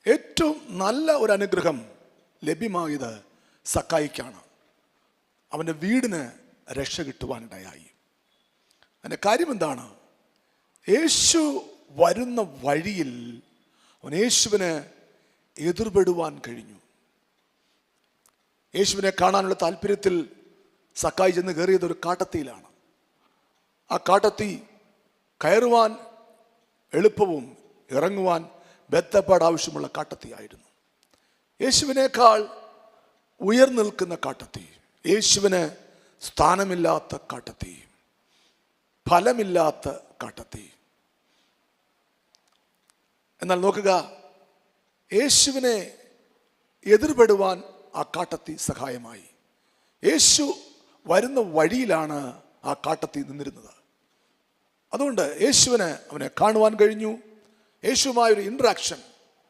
ഏറ്റവും നല്ല ഒരു അനുഗ്രഹം ലഭ്യമായത് സക്കായിക്കാണ്. അവൻ്റെ വീടിന് രക്ഷ കിട്ടുവാനിടയായി. അതിൻ്റെ കാര്യം എന്താണ്? യേശു വരുന്ന വഴിയിൽ അവൻ യേശുവിന് എതിർപെടുവാൻ കഴിഞ്ഞു. യേശുവിനെ കാണാനുള്ള താല്പര്യത്തിൽ സക്കായി ചെന്ന് കയറിയത് ഒരു കാട്ടത്തിയിലാണ്. ആ കാട്ടത്തി കയറുവാൻ എളുപ്പവും ഇറങ്ങുവാൻ ബദ്ധപ്പാട് ആവശ്യമുള്ള കാട്ടത്തിയായിരുന്നു. യേശുവിനേക്കാൾ ഉയർന്നു നിൽക്കുന്ന കാട്ടത്തി, യേശുവിന് സ്ഥാനമില്ലാത്ത കാട്ടത്തി, ഫലമില്ലാത്ത കാട്ടത്തി. എന്നാൽ നോക്കുക, യേശുവിനെ എതിർപെടുവാൻ ആ കാട്ടത്തി സഹായമായി. യേശു വരുന്ന വഴിയിലാണ് ആ കാട്ടത്തി നിന്നിരുന്നത്. അതുകൊണ്ട് യേശുവിന് അവനെ കാണുവാൻ കഴിഞ്ഞു. യേശുവുമായൊരു ഇൻട്രാക്ഷൻ,